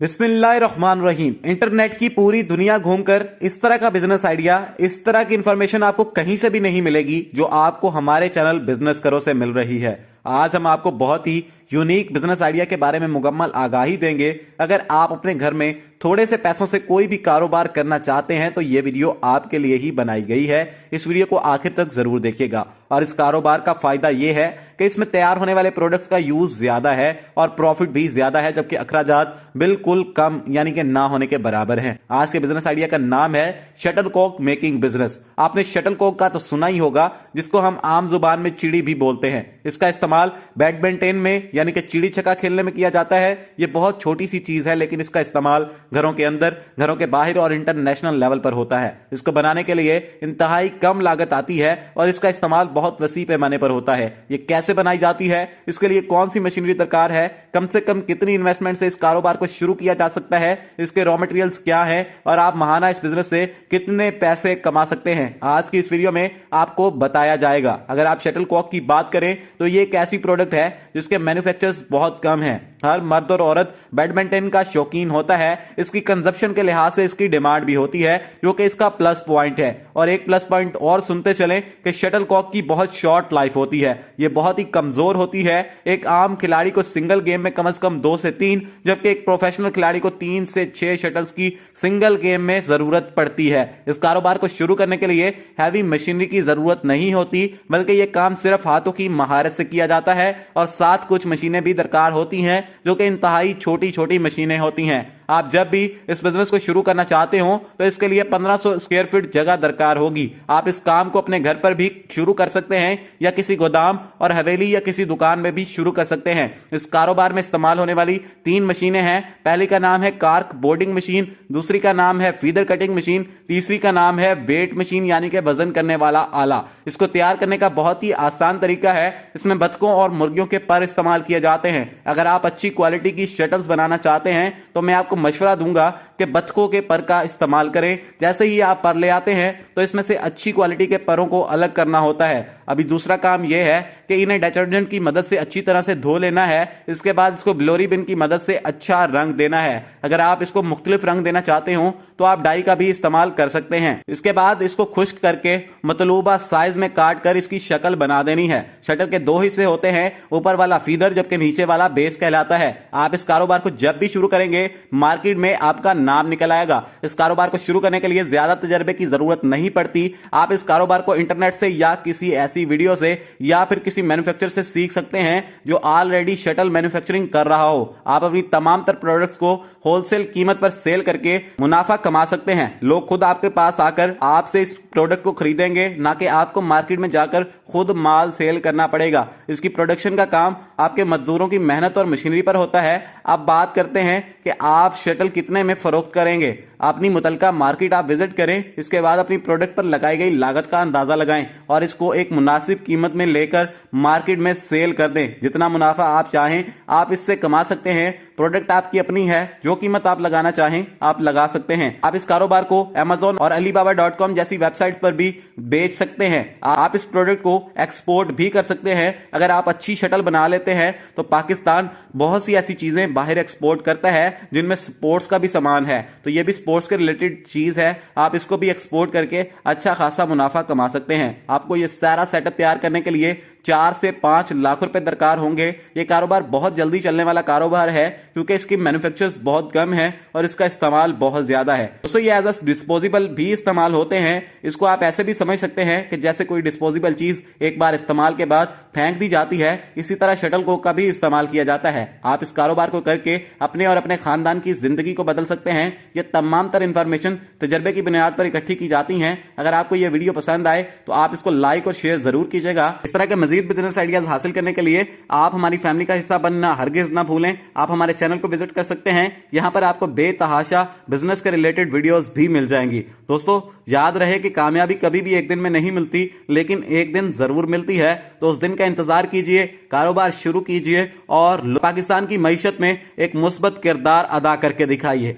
बिस्मिल्लाहिर्रहमानिर्रहीम। इंटरनेट की पूरी दुनिया घूमकर इस तरह का बिजनेस आइडिया, इस तरह की इंफॉर्मेशन आपको कहीं से भी नहीं मिलेगी जो आपको हमारे चैनल बिजनेस करो से मिल रही है। आज हम आपको बहुत ही यूनिक बिजनेस आइडिया के बारे में मुकम्मल आगाही देंगे। अगर आप अपने घर में थोड़े से पैसों से कोई भी कारोबार करना चाहते हैं तो यह वीडियो आपके लिए ही बनाई गई है। इस वीडियो को आखिर तक जरूर देखिएगा। और इस कारोबार का फायदा यह है कि इसमें तैयार होने वाले प्रोडक्ट्स का यूज ज्यादा है और प्रॉफिट भी ज्यादा है, जबकि अखराजात बिल्कुल कम यानी कि ना होने के बराबर हैं। आज के बिजनेस आइडिया का नाम है शटलकॉक मेकिंग बिजनेस। आपने शटलकॉक का तो सुना ही होगा, जिसको हम आम जुबान में चिड़ी भी बोलते हैं। इसका इस्तेमाल बैडमिंटन में यानी कि चिड़ी छक्का खेलने में किया जाता है। यह बहुत छोटी सी चीज है, लेकिन इसका इस्तेमाल घरों के अंदर, घरों के बाहर और इंटरनेशनल लेवल पर होता है। इसको बनाने के लिए इंतहाई कम लागत आती है और इसका इस्तेमाल बहुत वसी पैमाने पर होता है। यह कैसे बनाई जाती है, इसके लिए कौन सी मशीनरी दरकार है, कम से कम कितनी इन्वेस्टमेंट से इस कारोबार को शुरू किया जा सकता है, इसके रॉ मटेरियल्स क्या हैं और आप महाना इस बिजनेस से कितने पैसे कमा सकते हैं, आज की इस वीडियो में आपको बताया जाएगा। अगर आप शटलकॉक की बात करें तो यह एक ऐसी प्रोडक्ट है जिसके मैन्युफैक्चरर्स बहुत कम हैं। हर मर्द और औरत बैडमिंटन का शौकीन होता है। इसकी कंजप्शन के लिहाज से इसकी डिमांड भी होती है, जो कि इसका प्लस पॉइंट है। और एक प्लस पॉइंट और सुनते चलें कि शटलकॉक की बहुत शॉर्ट लाइफ होती है। यह बहुत ही कमजोर होती है। एक आम खिलाड़ी को सिंगल गेम में कम से कम 2 से 3, जबकि एक प्रोफेशनल खिलाड़ी को 3 से 6 शटल्स की सिंगल गेम में जरूरत पड़ती है। इस कारोबार को शुरू करने के लिए हैवी मशीनरी की जरूरत नहीं होती, बल्कि यह काम सिर्फ हाथों की महारत से किया जाता है। और साथ कुछ मशीनें भी दरकार होती हैं, जो कि इंतहाई छोटी छोटी मशीनें होती हैं। आप जब भी इस बिजनेस को शुरू करना चाहते हो तो इसके लिए 1500 स्क्वायर फीट जगह दरकार होगी। आप इस काम को अपने घर पर भी शुरू कर सकते हैं या किसी गोदाम और हवेली या किसी दुकान में भी शुरू कर सकते हैं। इस कारोबार में इस्तेमाल होने वाली 3 मशीनें हैं। पहली का नाम है कार्क बोर्डिंग मशीन, दूसरी का नाम है फीदर कटिंग मशीन, तीसरी का नाम है वेट मशीन यानी कि वजन करने वाला आला। इसको तैयार करने का बहुत ही आसान तरीका है। इसमें बतखों और मुर्गियों के पर इस्तेमाल किए जाते हैं। अगर आप अच्छी क्वालिटी की शटल्स बनाना चाहते हैं तो मैं आपको मशवरा दूंगा कि बतखों के पर का इस्तेमाल करें। जैसे ही आप पर ले आते हैं तो इसमें से अच्छी क्वालिटी के परों को अलग करना होता है। अभी दूसरा काम यह है कि इन्हें डिटर्जेंट की मदद से अच्छी तरह से धो लेना है। इसके बाद इसको ग्लोरी बिन की मदद से अच्छा रंग देना है। अगर आप इसको मुख्तलिफ रंग देना चाहते हो तो आप डाई का भी इस्तेमाल कर सकते हैं। इसके बाद इसको खुश्क करके मतलूबा साइज में काट कर इसकी शक्ल बना देनी है। शटल के 2 हिस्से होते हैं, ऊपर वाला फीदर जबकि नीचे वाला बेस कहलाता है। आप इस कारोबार को जब भी शुरू करेंगे मार्केट में आपका नाम निकल आएगा। इस कारोबार को शुरू करने के लिए ज्यादा तजर्बे की जरूरत नहीं पड़ती। आप इस कारोबार को इंटरनेट से या किसी ऐसी वीडियो से या फिर किसी मैन्युफैक्चरर से सीख सकते हैं जो ऑलरेडी शटल मैन्युफैक्चरिंग कर रहा हो। आप अपनी तमाम तर प्रोडक्ट्स को होलसेल कीमत पर सेल करके मुनाफा कमा सकते हैं। लोग खुद आपके पास आकर आपसे इस प्रोडक्ट को खरीदेंगे, ना कि आपको मार्केट में जाकर खुद माल सेल करना पड़ेगा। इसकी प्रोडक्शन का काम आपके मजदूरों की मेहनत और मशीनरी पर होता है। अब बात करते हैं कि आप शटल कितने में फरोख्त करेंगे। अपनी मुतलका मार्केट आप विजिट करें, इसके बाद अपनी प्रोडक्ट पर लगाई गई लागत का अंदाजा लगाएं और इसको एक मुनासिब कीमत में लेकर मार्केट में सेल कर दें। जितना मुनाफा आप चाहें आप इससे कमा सकते हैं। प्रोडक्ट आपकी अपनी है, जो कीमत आप लगाना चाहें आप लगा सकते हैं। आप इस कारोबार को Amazon और Alibaba.com जैसी वेबसाइट्स पर भी बेच सकते हैं। आप इस प्रोडक्ट को एक्सपोर्ट भी कर सकते हैं। अगर आप अच्छी शटल बना लेते हैं तो पाकिस्तान बहुत सी ऐसी चीजें बाहर एक्सपोर्ट करता है जिनमें स्पोर्ट्स का भी सामान है, तो यह भी स्पोर्ट्स के रिलेटेड चीज है। आप इसको भी एक्सपोर्ट करके अच्छा खासा मुनाफा कमा सकते हैं। आपको यह सारा सेटअप तैयार करने के लिए 4 से 5 लाख रुपए दरकार होंगे। यह कारोबार बहुत जल्दी चलने वाला कारोबार है क्योंकि इसकी मैन्युफैक्चरर्स बहुत कम है और इसका इस्तेमाल बहुत ज्यादा है। दोस्तों ये एज अ डिस्पोजेबल भी इस्तेमाल होते हैं। इसको आप ऐसे भी समझ सकते हैं कि जैसे कोई डिस्पोजेबल चीज एक बार इस्तेमाल के बाद फेंक दी जाती है, इसी तरह शटलकॉक का भी इस्तेमाल किया जाता है। आप इस कारोबार को करके अपने और अपने खानदान की जिंदगी को बदल सकते हैं। ये तमाम तर इंफॉर्मेशन तजर्बे की बुनियाद पर इकट्ठी की जाती हैं। अगर आपको यह वीडियो पसंद आए तो आप इसको लाइक और शेयर जरूर कीजिएगा। इस तरह के मजीद बिजनेस आइडियाज हासिल करने के लिए आप हमारी फैमिली का हिस्सा बनना हरगिज ना भूलें। आप हमारे चैनल को विजिट कर सकते हैं। यहां पर आपको बेतहाशा बिजनेस के रिलेटेड वीडियोस भी मिल जाएंगी। दोस्तों याद रहे कि कामयाबी कभी भी एक दिन में नहीं मिलती, लेकिन एक दिन जरूर मिलती है। तो उस दिन का इंतजार कीजिए, कारोबार शुरू कीजिए और पाकिस्तान की मईशत में एक मुस्बत किरदार अदा करके दिखाइए।